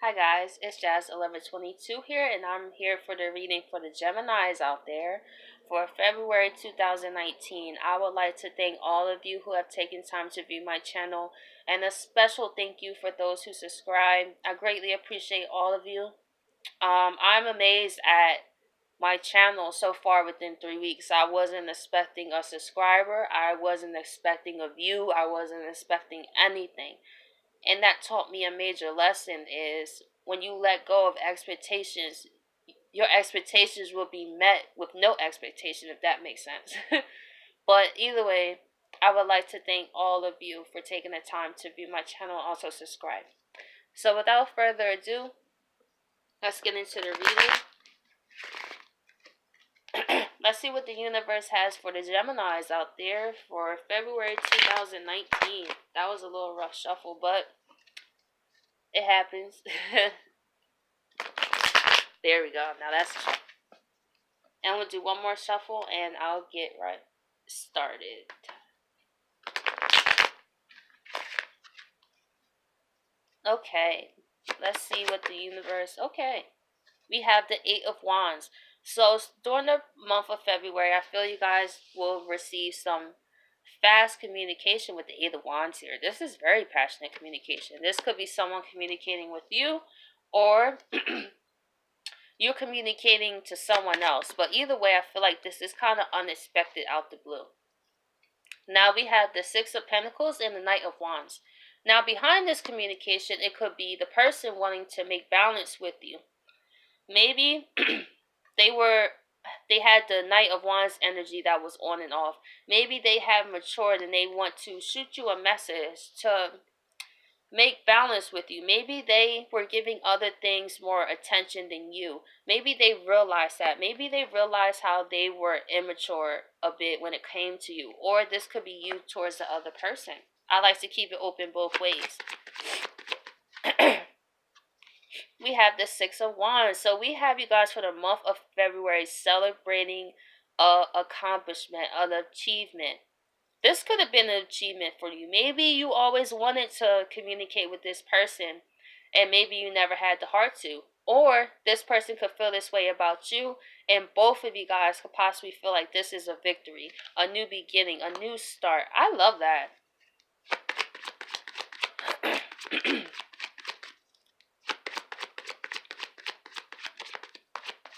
Hi guys, it's Jazz1122 here, and I'm here for the reading for the Geminis out there for February 2019. I would like to thank all of you who have taken time to view my channel, and a special thank you for those who subscribe. I greatly appreciate all of you. I'm amazed at my channel so far within 3 weeks. I wasn't expecting a subscriber. I wasn't expecting a view. I wasn't expecting anything. And that taught me a major lesson is when you let go of expectations, your expectations will be met with no expectation, if that makes sense. But either way, I would like to thank all of you for taking the time to view my channel and also subscribe. So without further ado, let's get into the reading. Let's see what the universe has for the Geminis out there for February 2019. That was a little rough shuffle, but it happens. There we go. Now that's a shuffle. And we'll do one more shuffle and I'll get right started. Okay. Let's see what the universe... Okay. We have the Eight of Wands. So during the month of February, I feel you guys will receive some fast communication with the Eight of Wands here. This is very passionate communication. This could be someone communicating with you, or you're communicating to someone else. But either way, I feel like this is kind of unexpected out the blue. Now we have the Six of Pentacles and the Knight of Wands. Now behind this communication, it could be the person wanting to make balance with you. Maybe they had the Knight of Wands energy that was on and off. Maybe they have matured and they want to shoot you a message to make balance with you. Maybe they were giving other things more attention than you. Maybe they realized that. Maybe they realized how they were immature a bit when it came to you. Or this could be you towards the other person. I like to keep it open both ways. We have the Six of Wands. So we have you guys for the month of February celebrating an accomplishment, an achievement. This could have been an achievement for you. Maybe you always wanted to communicate with this person and maybe you never had the heart to. Or this person could feel this way about you, and both of you guys could possibly feel like this is a victory, a new beginning, a new start. I love that.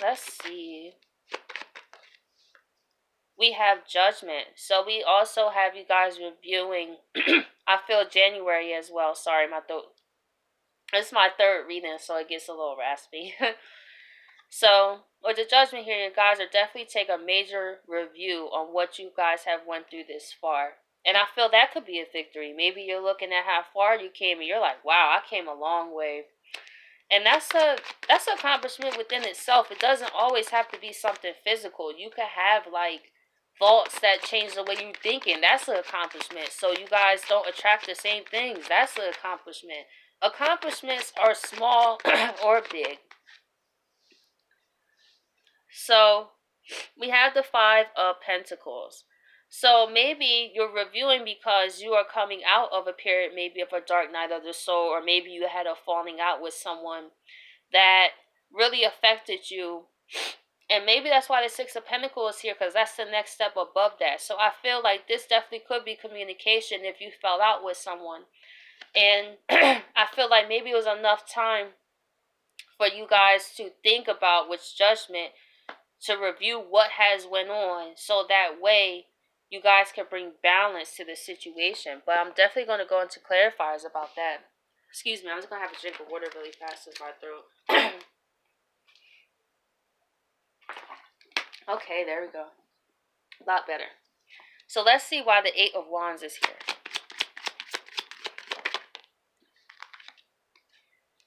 Let's see. We have Judgment. So we also have you guys reviewing, I feel January as well. Sorry, my throat. It's my third reading, so it gets a little raspy. So, with the Judgment here, you guys are definitely take a major review on what you guys have went through this far. And I feel that could be a victory. Maybe you're looking at how far you came and you're like, wow, I came a long way. And that's an accomplishment within itself. It doesn't always have to be something physical. You could have like thoughts that change the way you're thinking. That's an accomplishment. So you guys don't attract the same things. That's an accomplishment. Accomplishments are small or big. So we have the Five of Pentacles. So maybe you're reviewing because you are coming out of a period maybe of a dark night of the soul, or maybe you had a falling out with someone that really affected you. And maybe that's why the Six of Pentacles is here, because that's the next step above that. So I feel like this definitely could be communication if you fell out with someone. And I feel like maybe it was enough time for you guys to think about which Judgment, to review what has went on, so that way you guys can bring balance to the situation. But I'm definitely going to go into clarifiers about that. Excuse me, I'm just going to have a drink of water really fast in my throat. Okay, there we go. A lot better. So let's see why the Eight of Wands is here.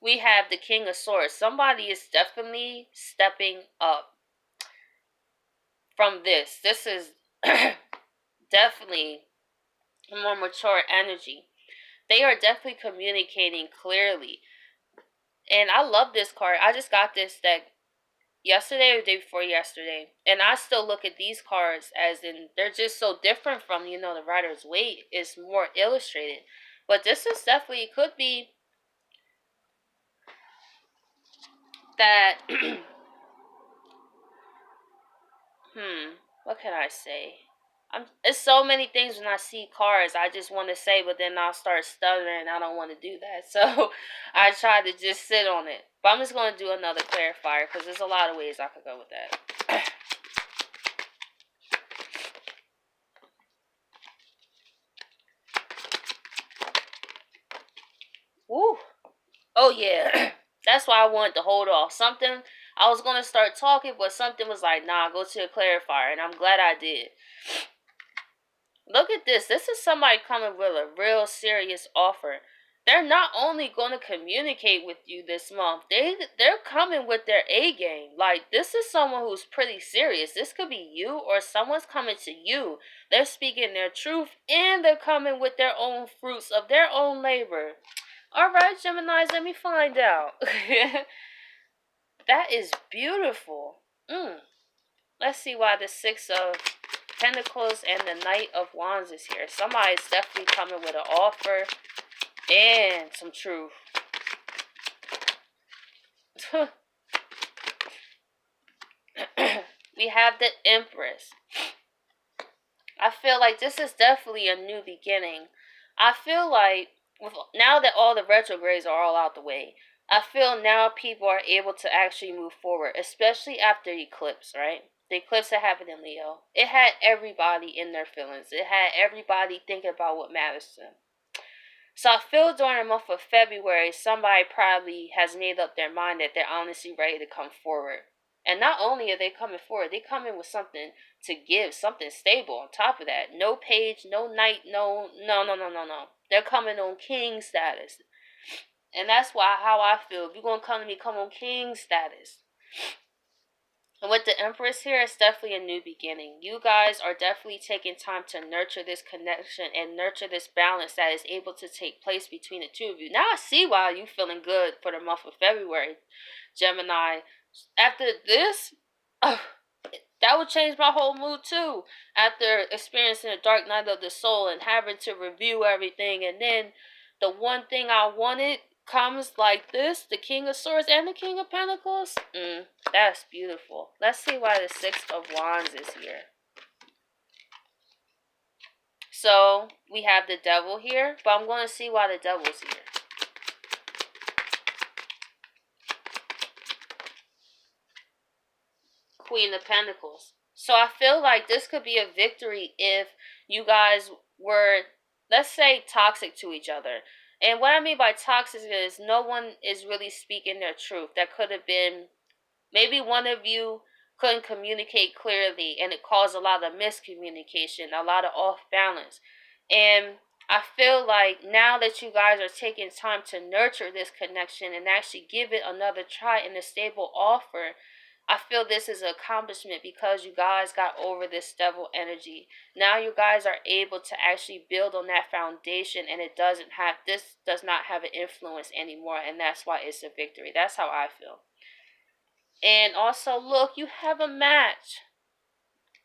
We have the King of Swords. Somebody is definitely stepping up from this. This is definitely a more mature energy. They are definitely communicating clearly. And I love this card. I just got this deck yesterday or the day before yesterday. And I still look at these cards as in, they're just so different from, you know, the Rider's Waite. It's more illustrated. But this is definitely, could be that what can I say? It's so many things when I see cards I just want to say, but then I'll start stuttering. I don't want to do that, so I try to just sit on it. But I'm just going to do another clarifier because there's a lot of ways I could go with that. Woo! Oh yeah, that's why I wanted to hold off. Something I was gonna start talking, but something was like, nah, go to a clarifier, and I'm glad I did. Look at this. This is somebody coming with a real serious offer. They're not only going to communicate with you this month, they're coming with their A game. Like, this is someone who's pretty serious. This could be you or someone's coming to you. They're speaking their truth and they're coming with their own fruits of their own labor. Alright, Geminis, let me find out. That is beautiful. Let's see why the Six of Pentacles and the Knight of Wands is here. Somebody's definitely coming with an offer and some truth. We have the Empress. I feel like this is definitely a new beginning. I feel like now that all the retrogrades are all out the way, I feel now people are able to actually move forward, especially after eclipse, right? The eclipse that happened in Leo. It had everybody in their feelings. It had everybody thinking about what matters to them. So I feel during the month of February, somebody probably has made up their mind that they're honestly ready to come forward. And not only are they coming forward, they come in with something to give, something stable on top of that. No page, no knight, no. They're coming on king status. And that's how I feel. If you're going to come to me, come on king status. And with the Empress here, it's definitely a new beginning. You guys are definitely taking time to nurture this connection and nurture this balance that is able to take place between the two of you. Now I see why you're feeling good for the month of February, Gemini. After this, that would change my whole mood too. After experiencing the dark night of the soul and having to review everything, and then the one thing I wanted comes like this, the King of Swords and the King of Pentacles. That's beautiful. Let's see why the Six of Wands is here. So we have the Devil here, but I'm going to see why the Devil's here. Queen of Pentacles. So I feel like this could be a victory if you guys were, let's say, toxic to each other. And what I mean by toxic is no one is really speaking their truth. That could have been maybe one of you couldn't communicate clearly and it caused a lot of miscommunication, a lot of off balance. And I feel like now that you guys are taking time to nurture this connection and actually give it another try in a stable offer, I feel this is an accomplishment because you guys got over this devil energy. Now you guys are able to actually build on that foundation, and this does not have an influence anymore, and that's why it's a victory. That's how I feel. And also, look, you have a match.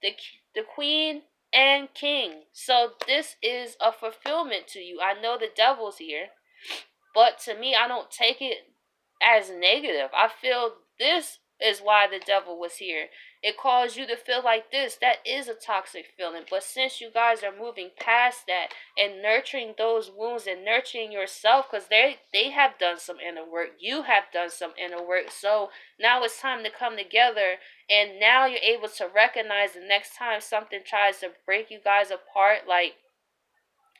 The Queen and King. So this is a fulfillment to you. I know the devil's here, but to me, I don't take it as negative. I feel this is why the devil was here. It caused you to feel like this. That is a toxic feeling. But since you guys are moving past that and nurturing those wounds and nurturing yourself, because they have done some inner work. You have done some inner work. So now it's time to come together. And now you're able to recognize the next time something tries to break you guys apart, like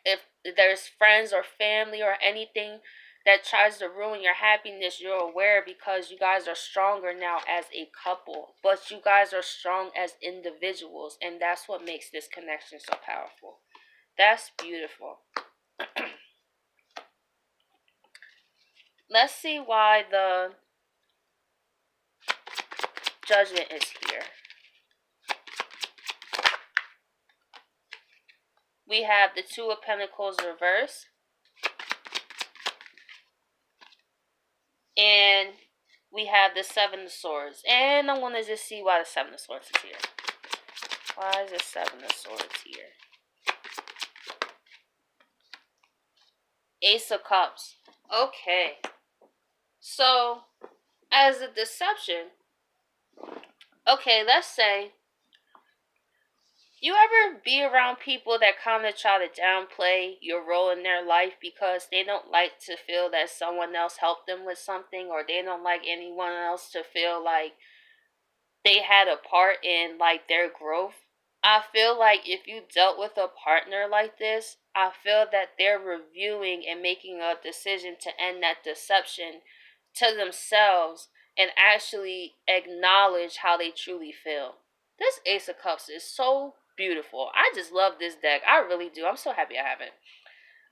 if there's friends or family or anything that tries to ruin your happiness, you're aware because you guys are stronger now as a couple. But you guys are strong as individuals, and that's what makes this connection so powerful. That's beautiful. Let's see why the Judgment is here. We have the Two of Pentacles reverse. And we have the Seven of Swords. And I want to just see why the Seven of Swords is here. Why is the Seven of Swords here? Ace of Cups. Okay. So, as a deception, okay, let's say you ever be around people that kind of try to downplay your role in their life because they don't like to feel that someone else helped them with something, or they don't like anyone else to feel like they had a part in like their growth? I feel like if you dealt with a partner like this, I feel that they're reviewing and making a decision to end that deception to themselves and actually acknowledge how they truly feel. This Ace of Cups is so beautiful. I just love this deck. I really do. I'm so happy I have it.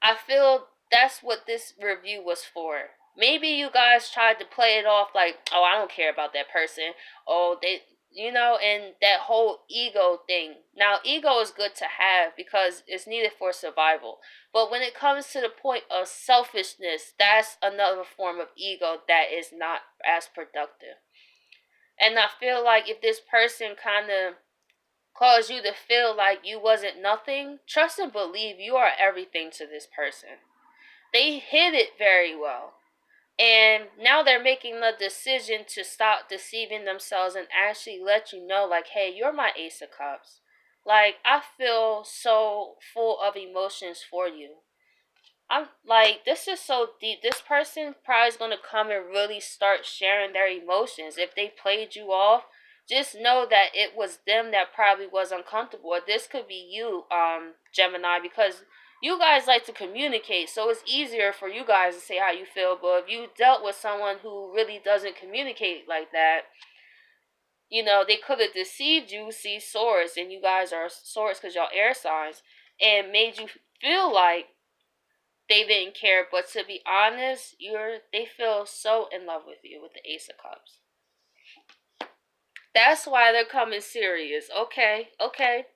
I feel that's what this review was for. Maybe you guys tried to play it off like, oh, I don't care about that person. Oh, they, and that whole ego thing. Now, ego is good to have because it's needed for survival. But when it comes to the point of selfishness, that's another form of ego that is not as productive. And I feel like if this person kind of caused you to feel like you wasn't nothing, trust and believe you are everything to this person. They hid it very well. And now they're making the decision to stop deceiving themselves and actually let you know, like, hey, you're my Ace of Cups. Like, I feel so full of emotions for you. I'm like, this is so deep. This person probably is gonna come and really start sharing their emotions. If they played you off, just know that it was them that probably was uncomfortable. Or this could be you, Gemini, because you guys like to communicate, so it's easier for you guys to say how you feel. But if you dealt with someone who really doesn't communicate like that, they could have deceived you, see swords, and you guys are swords because y'all air signs, and made you feel like they didn't care. But to be honest, they feel so in love with you with the Ace of Cups. That's why they're coming serious. Okay, okay.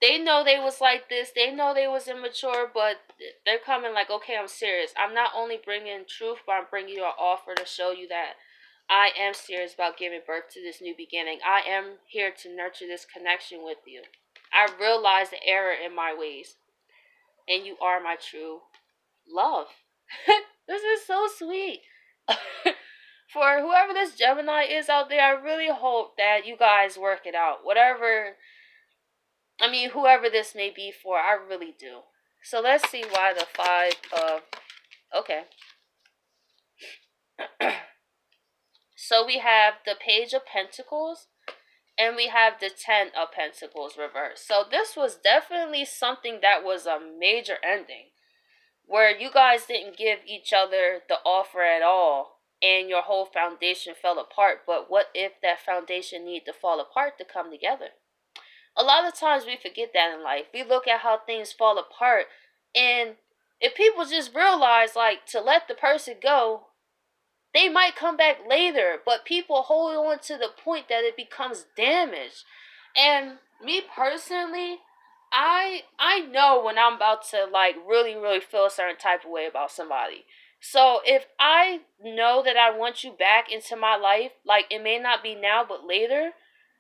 They know they was like this. They know they was immature, but they're coming like, okay, I'm serious. I'm not only bringing truth, but I'm bringing you an offer to show you that I am serious about giving birth to this new beginning. I am here to nurture this connection with you. I realize the error in my ways, and you are my true love. This is so sweet. For whoever this Gemini is out there, I really hope that you guys work it out. Whoever this may be for, I really do. So let's see why the five of... Okay. So we have the Page of Pentacles, and we have the Ten of Pentacles reversed. So this was definitely something that was a major ending, where you guys didn't give each other the offer at all, and your whole foundation fell apart. But what if that foundation needed to fall apart to come together? A lot of times we forget that in life. We look at how things fall apart, and if people just realize, like, to let the person go, they might come back later, but people hold on to the point that it becomes damaged. And me personally, I know when I'm about to like really really feel a certain type of way about somebody. So if I know that I want you back into my life, like it may not be now but later,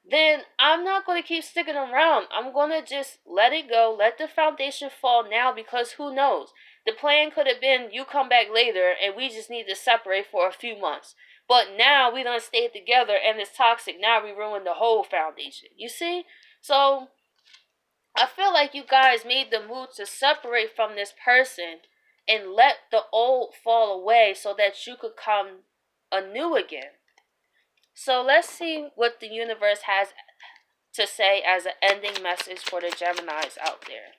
then I'm not going to keep sticking around. I'm going to just let it go, let the foundation fall now, because who knows? The plan could have been you come back later and we just need to separate for a few months. But now we done stayed together and it's toxic. Now we ruined the whole foundation. You see? So I feel like you guys made the move to separate from this person and let the old fall away so that you could come anew again. So let's see what the universe has to say as an ending message for the Geminis out there.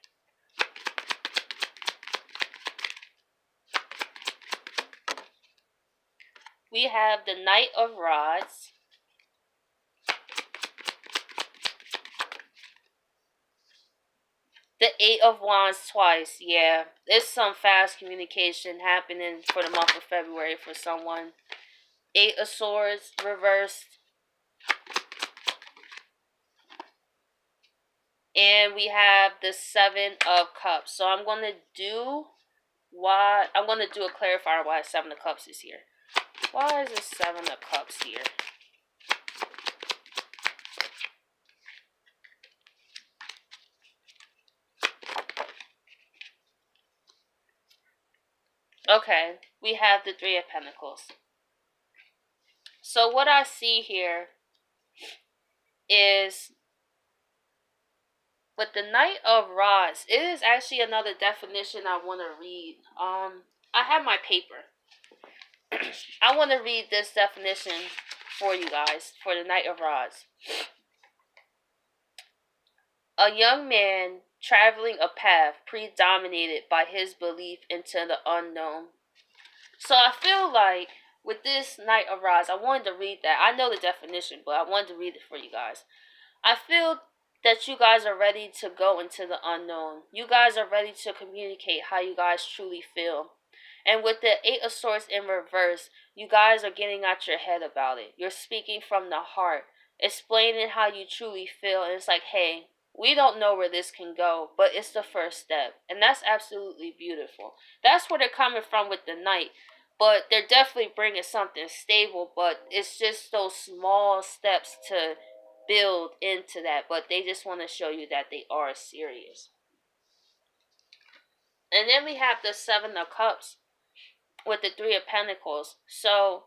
We have the Knight of Rods, the Eight of Wands twice. Yeah, there's some fast communication happening for the month of February for someone. Eight of Swords reversed. And we have the Seven of Cups. So I'm going to do a clarifier why Seven of Cups is here. Why is the Seven of Cups here? Okay, we have the Three of Pentacles. So what I see here is with the Knight of Rods, it is actually another definition I want to read. I have my paper. I want to read this definition for you guys for the Knight of Rods. A young man traveling a path predominated by his belief into the unknown. So I feel like with this Knight of Rods, I wanted to read that. I know the definition, but I wanted to read it for you guys. I feel that you guys are ready to go into the unknown. You guys are ready to communicate how you guys truly feel. And with the Eight of Swords in reverse, you guys are getting out your head about it. You're speaking from the heart, explaining how you truly feel. And it's like, hey, we don't know where this can go, but it's the first step. And that's absolutely beautiful. That's where they're coming from with the Knight. But they're definitely bringing something stable, but it's just those small steps to build into that. But they just want to show you that they are serious. And then we have the Seven of Cups with the Three of Pentacles. So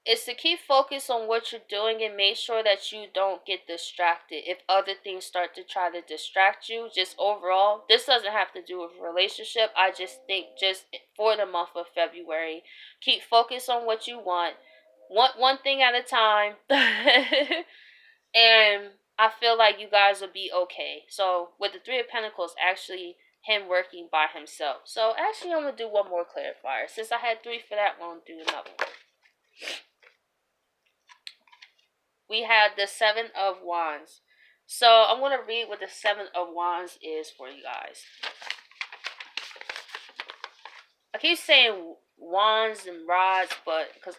it's to keep focus on what you're doing and make sure that you don't get distracted. If other things start to try to distract you, just overall, this doesn't have to do with a relationship. I just think just for the month of February, keep focus on what you want. One thing at a time. And I feel like you guys will be okay. So with the Three of Pentacles, actually him working by himself. So actually I'm going to do one more clarifier. Since I had three for that one, I'll do another one. We had the Seven of Wands. So I'm going to read what the Seven of Wands is for you guys. I keep saying wands and rods, but because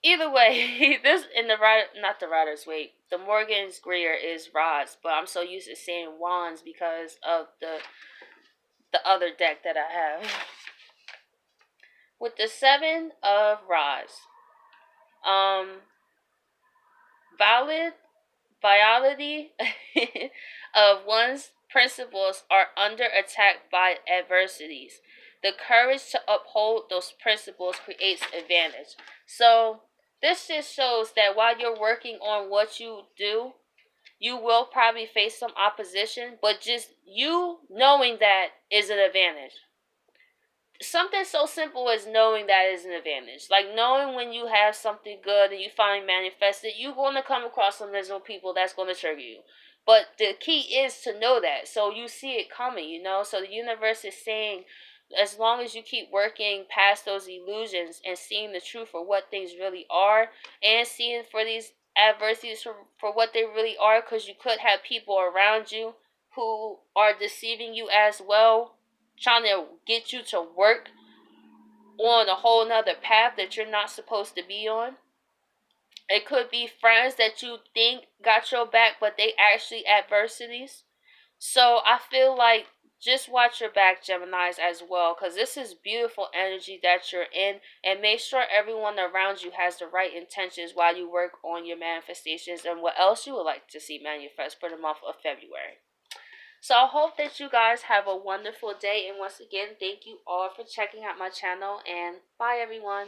either way, this in the not the Rider's Waite, the Morgan's Greer is rods, but I'm so used to saying wands because of the other deck that I have. With the Seven of Rods, vitality of one's principles are under attack by adversities. The courage to uphold those principles creates advantage. So this just shows that while you're working on what you do, you will probably face some opposition, but just you knowing that is an advantage. Something so simple as knowing that is an advantage. Like knowing when you have something good and you finally manifest it, you're going to come across some miserable people that's going to trigger you. But the key is to know that. So you see it coming, you know. So the universe is saying, as long as you keep working past those illusions and seeing the truth for what things really are, and seeing for these adversities for what they really are, because you could have people around you who are deceiving you as well, trying to get you to work on a whole nother path that you're not supposed to be on. It could be friends that you think got your back, but they actually adversities. So I feel like just watch your back, Geminis, as well, because this is beautiful energy that you're in, and make sure everyone around you has the right intentions while you work on your manifestations and what else you would like to see manifest for the month of February. So I hope that you guys have a wonderful day. And once again, thank you all for checking out my channel. And bye, everyone.